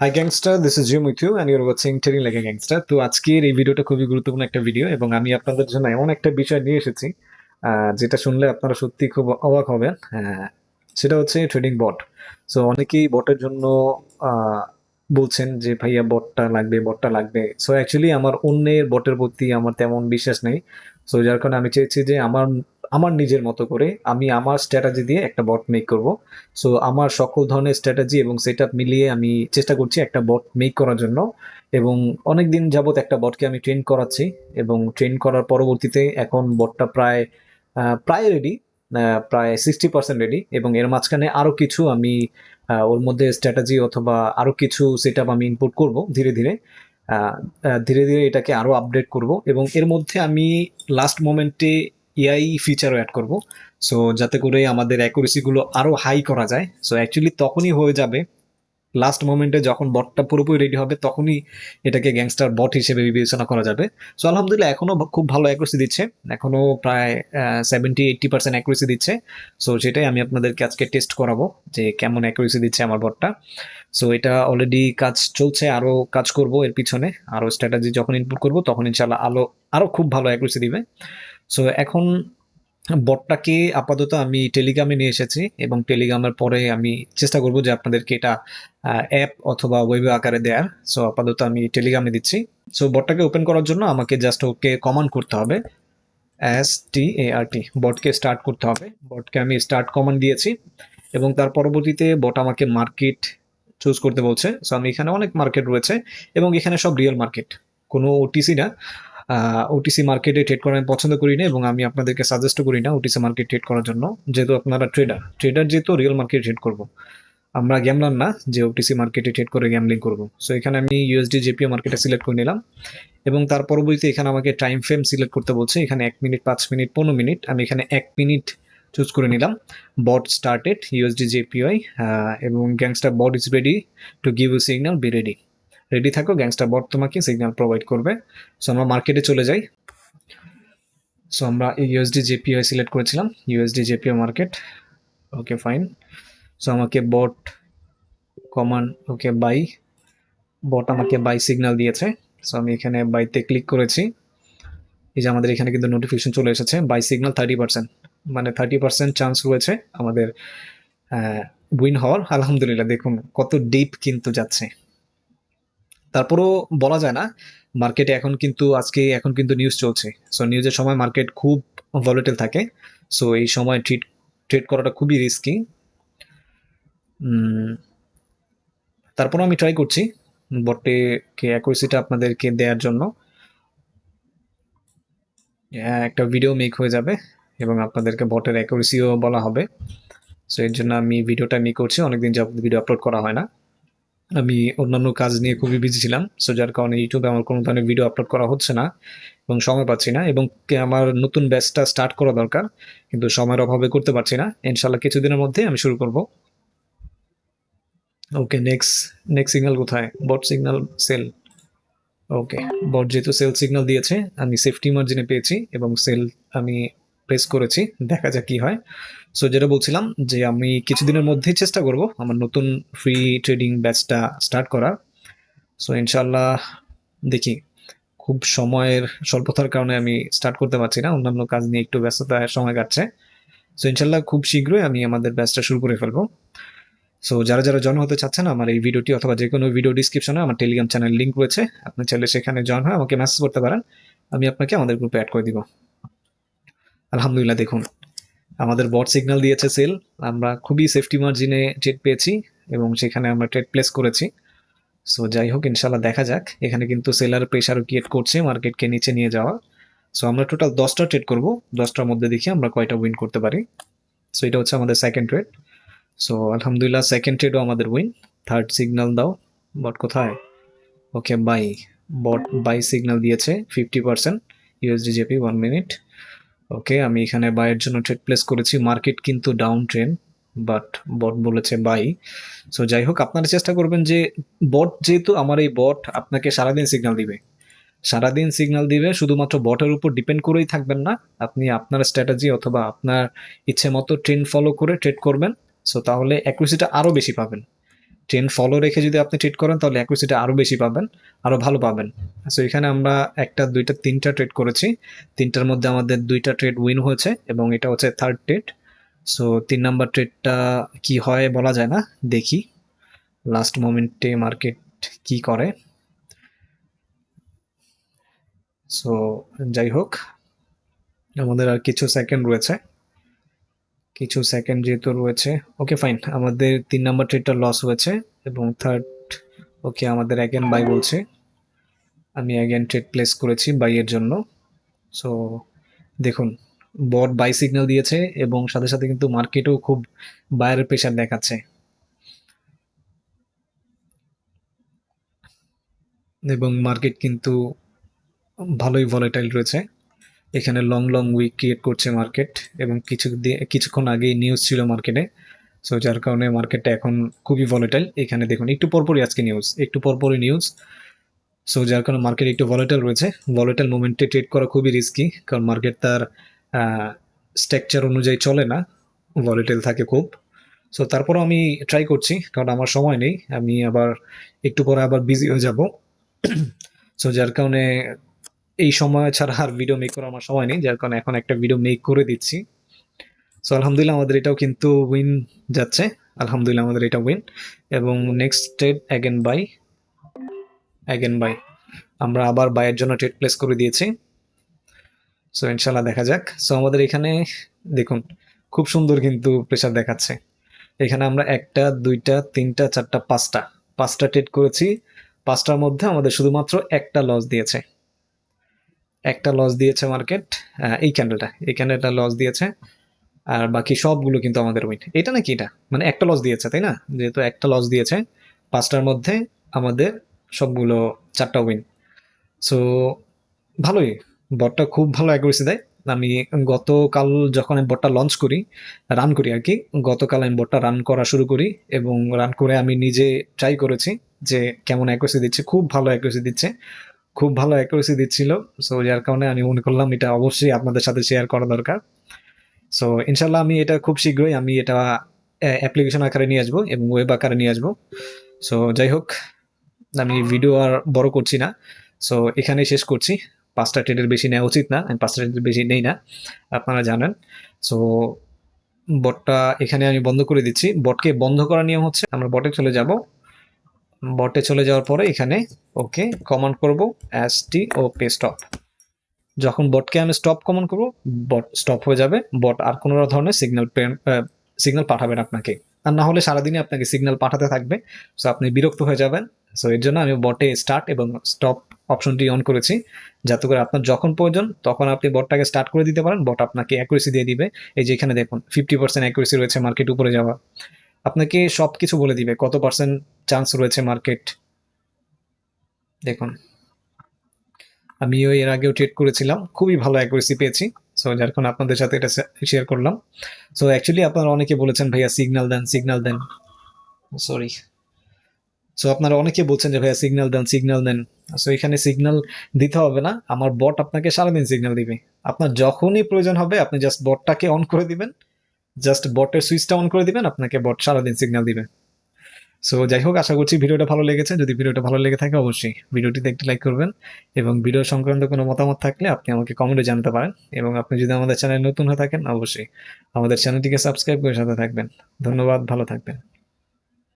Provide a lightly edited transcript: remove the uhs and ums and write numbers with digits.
High gangster, this is Jim with you and you're watching trading like a gangster. তো আজকের এই ভিডিওটা খুবই গুরুত্বপূর্ণ একটা ভিডিও এবং আমি আপনাদের জন্য এমন একটা বিষয় নিয়ে এসেছি যেটা শুনলে আপনারা সত্যি খুব অবাক হবেন। সেটা হচ্ছে ট্রেডিং বট। সো অনেকেই বটের জন্য আহ, বলছেন যে ভাইয়া বটটা লাগবে, বটটা লাগবে। সো অ্যাকচুয়ালি আমার অন্যের বটের প্রতি আমার তেমন বিশ্বাস নেই। সো যার কারণে আমি চেয়েছি যে আমার আমার নিজের মতো করে আমি আমার স্ট্র্যাটেজি দিয়ে একটা বট মেক করব। সো আমার সকল ধরনের স্ট্র্যাটেজি এবং সেট আপ মিলিয়ে আমি চেষ্টা করছি একটা বট মেক করার জন্য। এবং অনেক দিন যাবত একটা বটকে আমি ট্রেন করাচ্ছি এবং ট্রেন করার পরবর্তীতে এখন বটটা প্রায় প্রায় রেডি, প্রায় 60% রেডি। এবং এর মাঝখানে আরও কিছু আমি ওর মধ্যে স্ট্র্যাটেজি অথবা আরও কিছু সেট আপ আমি ইনপুট করব ধীরে ধীরে। আহ, ধীরে ধীরে এটাকে আরও আপডেট করব এবং এর মধ্যে আমি লাস্ট মোমেন্টে এআই ফিচারও অ্যাড করব। সো যাতে করে আমাদের অ্যাকুরেসিগুলো আরো হাই করা যায়। সো অ্যাকচুয়ালি তখনই হয়ে যাবে, লাস্ট মোমেন্টে যখন বটটা পুরোপুরি রেডি হবে তখনই এটাকে গ্যাংস্টার বট হিসেবে বিবেচনা করা যাবে। সো আলহামদুলিল্লাহ এখনো খুব ভালো অ্যাকুরেসি দিচ্ছে, এখনো প্রায় 70-80% অ্যাকুরেসি দিচ্ছে। সো সেটাই আমি আপনাদেরকে আজকে টেস্ট করাবো যে কেমন অ্যাকুরেসি দিচ্ছে আমার বটটা। সো এটা অলরেডি কাজ চলছে, আরো কাজ করব এর পিছনে। আরো স্ট্র্যাটেজি যখন ইনপুট করব তখন ইনশাল্লাহ আরো খুব ভালো অ্যাকুরেসি দিবে। সো এখন বটটাকে আপাতত আমি টেলিগ্রামে নিয়ে এসেছি এবং টেলিগ্রামের পরে আমি চেষ্টা করব যে আপনাদেরকে এটা অ্যাপ অথবা ওয়েব আকারে দেওয়ার। সো আপাতত আমি টেলিগ্রামে দিচ্ছি। সো বটটাকে ওপেন করার জন্য আমাকে জাস্ট ওকে কমান্ড করতে হবে, START, বটকে স্টার্ট করতে হবে। বটকে আমি স্টার্ট কমান্ড দিয়েছি এবং তার পরবর্তীতে বট আমাকে মার্কেট চুজ করতে বলছে। সো আমি এখানে অনেক মার্কেট রয়েছে এবং এখানে সব রিয়েল মার্কেট, কোনো ওটিসি না। ওটিসি মার্কেটে ট্রেড করা আমি পছন্দ করি না এবং আমি আপনাদেরকে সাজেস্ট করি না ওটিসি মার্কেট ট্রেড করার জন্য। যেহেতু আপনারা ট্রেডার ট্রেডার যেহেতু রিয়েল মার্কেট ট্রেড করব, আমরা গ্যামলার না যে ওটিসি মার্কেটে ট্রেড করে গ্যামলিং করব। সো এখানে আমি ইউএসডি জেপিও মার্কেটে সিলেক্ট করে নিলাম এবং তার পরবর্তীতে এখানে আমাকে টাইম ফ্রেম সিলেক্ট করতে বলছে। এখানে 1 মিনিট, 5 মিনিট, 15 মিনিট, আমি এখানে 1 মিনিট চুজ করে নিলাম। বট স্টার্টেড ইউএসডি জেপিওয়াই এবং gangster bot is ready to give you signal, be ready. Ready থাকো, গ্যাংস্টার বট তোমাকে সিগন্যাল প্রোভাইড করবে। সো আমরা মার্কেটে চলে যাই। সো আমরা ইউএসডি জেপিওয়াই সিলেক্ট করেছিলাম, ইউএসডি জেপিও মার্কেট। Okay fine. সো আমাকে বট কমান্ড, ওকে বাই, বট আমাকে বাই সিগন্যাল দিয়েছে। সো আমি এখানে বাইতে ক্লিক করেছি। এই যে আমাদের এখানে কিন্তু নোটিফিকেশন চলে এসেছে, বাই সিগন্যাল 30%, মানে 30% চান্স রয়েছে আমাদের উইন হওয়ার। আলহামদুলিল্লাহ, দেখুন কত ডিপ কিন্তু যাচ্ছে। তারপরও বলা যায় না, মার্কেটে এখন কিন্তু নিউজ চলছে। সো নিউজের সময় মার্কেট খুব ভলিটেল থাকে। সো এই সময় ট্রেড ট্রেড করাটা খুবই রিস্কি। তারপরও আমি ট্রাই করছি বটে অ্যাকুরেসিটা আপনাদেরকে দেওয়ার জন্য। একটা ভিডিও মেক হয়ে যাবে এবং আপনাদেরকে বটের অ্যাকুরেসিও বলা হবে। সো এর জন্য আমি ভিডিওটা মেক করছি, অনেকদিন যাবত ভিডিও আপলোড করা হয় না। আমি অন্যান্য কাজ নিয়ে খুবই বিজি ছিলাম। সো যার কারণে ইউটিউবে আমার কোনো ধরনের ভিডিও আপলোড করা হচ্ছে না এবং সময় পাচ্ছি না। এবং আমার নতুন ব্যাচটা স্টার্ট করা দরকার, কিন্তু সময়ের অভাবে করতে পারছি না। ইনশাল্লাহ কিছুদিনের মধ্যে আমি শুরু করব। ওকে, নেক্সট নেক্সট সিগন্যাল কোথায়? বট সিগন্যাল, সেল। ওকে, বট যেহেতু সেল সিগন্যাল দিয়েছে, আমি সেফটি মার্জিনে পেয়েছি এবং সেল আমি প্রেস করেছি। দেখা যাক কি হয়। সো যেটা বলছিলাম যে আমি কিছুদিনের মধ্যেই চেষ্টা করব আমার নতুন ফ্রি ট্রেডিং ব্যাচটা স্টার্ট করার। সো ইনশাল্লাহ দেখি, খুব সময়ের স্বল্পতার কারণে আমি স্টার্ট করতে পারছি না, অন্যান্য কাজ নিয়ে একটু ব্যস্ততায় সময় কাটছে। সো ইনশাল্লাহ খুব শীঘ্রই আমি আমাদের ব্যাচটা শুরু করে ফেলবো। সো যারা যারা জয়েন হতে চাচ্ছেন, আমার এই ভিডিওটি অথবা যে কোনো ভিডিও ডিসক্রিপশনে আমার টেলিগ্রাম চ্যানেল লিঙ্ক রয়েছে, আপনি চাইলে সেখানে জয়েন হয়ে আমাকে মেসেজ করতে পারেন, আমি আপনাকে আমাদের গ্রুপে অ্যাড করে দিব। আলহামদুলিল্লাহ, দেখুন আমাদের বট সিগন্যাল দিয়েছে সেল। আমরা খুবই সেফটি মার্জিনে ট্রেড পেয়েছি এবং সেখানে আমরা ট্রেড প্লেস করেছি। সো যাই হোক, ইনশাল্লাহ দেখা যাক। এখানে কিন্তু সেলার প্রেশারও ক্রিয়েট করছে মার্কেটকে নিচে নিয়ে যাওয়া। সো আমরা টোটাল 10টা ট্রেড করব, 10টার মধ্যে দেখি আমরা কয়টা উইন করতে পারি। সো এটা হচ্ছে আমাদের সেকেন্ড ট্রেড। সো আলহামদুলিল্লাহ সেকেন্ড ট্রেডও আমাদের উইন। থার্ড সিগন্যাল দাও, বট কোথায়? Okay bye, bought by signal দিয়েছে 50% ইউএসডি জেপি 1 মিনিট। ওকে, আমি এখানে বাইয়ের জন্য ট্রেড প্লেস করেছি। মার্কেট কিন্তু ডাউন ট্রেন্ড, বাট বট বলেছে বাই। সো যাই হোক, আপনারা চেষ্টা করবেন যে বট, যেহেতু আমার এই বট আপনাকে সারাদিন সিগন্যাল দিবে, সারাদিন সিগন্যাল দিবে, শুধুমাত্র বটের উপর ডিপেন্ড করেই থাকবেন না। আপনি আপনার স্ট্র্যাটেজি অথবা আপনার ইচ্ছে মতো ট্রেন্ড ফলো করে ট্রেড করবেন। সো তাহলে অ্যাকুরেসিটা আরও বেশি পাবেন। ট্রেন্ড ফলো রেখে যদি আপনি ট্রেড করেন তাহলে অ্যাকুরেসিটা আরও বেশি পাবেন, আরও ভালো পাবেন। সো এখানে আমরা একটা, দুইটা, তিনটা ট্রেড করেছি। তিনটার মধ্যে আমাদের দুইটা ট্রেড উইন হয়েছে এবং এটা হচ্ছে থার্ড ট্রেড। সো 3 নাম্বার ট্রেডটা কি হয় বলা যায় না, দেখি লাস্ট মোমেন্টে মার্কেট কি করে। সো যাই হোক, আমাদের আর কিছু সেকেন্ড রয়েছে, কিছু সেকেন্ড যেহেতু রয়েছে, ওকে ফাইন, আমাদের 3 নাম্বার ট্রেডটা লস হয়েছে এবং থার্ড, ওকে আমাদের অ্যাগেন বাই বলছে। আমি অ্যাগেন ট্রেড প্লেস করেছি বাইয়ের জন্য। সো দেখুন, বট বাই সিগন্যাল দিয়েছে এবং সাথে সাথে কিন্তু মার্কেটও খুব বায়ারের প্রেশার দেখাচ্ছে এবং মার্কেট কিন্তু ভালোই ভলাটাইল রয়েছে। এখানে লং লং উইক ক্রিয়েট করছে মার্কেট এবং কিছুক্ষণ আগেই নিউজ ছিল মার্কেটে। সো যার কারণে মার্কেটটা এখন খুবই ভলাটাইল। এখানে দেখুন একটু পরপরই আজকে নিউজ, একটু পরপরই নিউজ। সো যার কারণে মার্কেট একটু ভলাটাইল রয়েছে। ভলাটাইল মোমেন্টে ট্রেড করা খুবই রিস্কি, কারণ মার্কেট তার স্ট্রাকচার অনুযায়ী চলে না, ভলাটাইল থাকে খুব। সো তারপরও আমি ট্রাই করছি, কারণ আমার সময় নেই, আমি আবার একটু পরে আবার বিজি হয়ে যাব। সো যার কারণে এই সময় ছাড়া আর ভিডিও মেক করার আমার সময় নেই, যার কারণে এখন একটা ভিডিও মেক করে দিচ্ছি। সো আলহামদুলিল্লাহ আমাদের এটাও কিন্তু উইন যাচ্ছে, আলহামদুলিল্লাহ আমাদের এটা উইন। এবং নেক্সট ট্রেড অ্যাগেন বাই, আমরা আবার বাইয়ের জন্য ট্রেড প্লেস করে দিয়েছি। সো ইনশাল্লাহ দেখা যাক। সো আমাদের এখানে দেখুন খুব সুন্দর কিন্তু প্রেশার দেখাচ্ছে। এখানে আমরা একটা, দুইটা, তিনটা, চারটা, পাঁচটা ট্রেড করেছি। পাঁচটার মধ্যে আমাদের শুধুমাত্র একটা লস দিয়েছে, একটা লস দিয়েছে মার্কেট। এই ক্যান্ডেলটা লস দিয়েছে, আর বাকি সবগুলো কিন্তু আমাদের উইন। এটা নাকি এটা মানে একটা লস দিয়েছে তাই না, যেহেতু একটা লস দিয়েছে পাঁচটার মধ্যে, আমাদের সবগুলো চারটা উইন। সো ভালোই, বটটা খুব ভালো অ্যাকুরেসি দেয়। আমি গতকাল যখন আমি বটটা লঞ্চ করি, রান করি আর কি, গতকাল আমি বটটা রান করা শুরু করি এবং রান করে আমি নিজে ট্রাই করেছি যে কেমন অ্যাকুরেসি দিচ্ছে। খুব ভালো অ্যাকুরেসি দিচ্ছে, খুব ভালো অ্যাকুরেসি দিচ্ছিল। সো যার কারণে আমি মনে করলাম এটা অবশ্যই আপনাদের সাথে শেয়ার করা দরকার। সো ইনশাল্লাহ আমি এটা খুব শীঘ্রই আমি এটা অ্যাপ্লিকেশন আকারে নিয়ে আসবো এবং ওয়েব আকারে নিয়ে আসবো। সো যাই হোক, আমি ভিডিও আর বড় করছি না। সো এখানেই শেষ করছি। 5টা ট্রেডের বেশি নেওয়া উচিত না, আমি 5টা ট্রেডের বেশি নেই না, আপনারা জানেন। সো বটটা এখানে আমি বন্ধ করে দিচ্ছি। বটকে বন্ধ করার নিয়ম হচ্ছে আমরা বটে চলে যাব, বটে চলে যাওয়ার পরে এখানে ওকে কমান্ড করব STOP স্টপ। যখন বটকে আমি স্টপ কমান্ড করব, বট স্টপ হয়ে যাবে, বট আর কোনো ধরনের সিগন্যাল পাঠাবেন আপনাকে, আর না হলে সারাদিনই আপনাকে সিগন্যাল পাঠাতে থাকবে। সো আপনি বিরক্ত হয়ে যাবেন। সো এর জন্য আমি বটে স্টার্ট এবং স্টপ অপশনটি অন করেছি, যাতে করে আপনার যখন প্রয়োজন তখন আপনি বটটাকে স্টার্ট করে দিতে পারেন, বট আপনাকে অ্যাকুরেসি দিয়ে দিবে। এই যে এখানে দেখুন 50% অ্যাকুরেসি রয়েছে মার্কেট উপরে যাওয়া, আপনাকে সব কিছু বলে দিবে কত পার্সেন্ট চান্স রয়েছে মার্কেট। দেখুন আমিও এর আগেও ট্রেড করেছিলাম, খুবই ভালো অ্যাকুরেসি পেয়েছি। সো যার কারণে আপনাদের সাথে এটা শেয়ার করলাম। সো অ্যাকচুয়ালি আপনারা অনেকে বলেছেন ভাইয়া সিগন্যাল দেন, সিগন্যাল দেন, সরি। সো আপনারা অনেকে বলছেন যে ভাইয়া সিগন্যাল দেন, সিগন্যাল দেন। সো এখানে সিগন্যাল দিতে হবে না, আমার বট আপনাকে সারাদিন সিগন্যাল দিবে। আপনার যখনই প্রয়োজন হবে আপনি জাস্ট বটটাকে অন করে দিবেন, জাস্ট বটের সুইচটা অন করে দিবেন, আপনাকে বট সারাদিন সিগন্যাল দিবে। সো যাই হোক, আশা করছি ভিডিওটা ভালো লেগেছে। যদি ভিডিওটা ভালো লেগে থাকে অবশ্যই ভিডিওটিতে একটি লাইক করবেন এবং ভিডিও সংক্রান্ত কোনো মতামত থাকলে আপনি আমাকে কমেন্টে জানাতে পারেন। এবং আপনি যদি আমাদের চ্যানেল নতুন হয়ে থাকেন অবশ্যই আমাদের চ্যানেলটিকে সাবস্ক্রাইব করে সাথে থাকবেন। ধন্যবাদ, ভালো থাকবেন।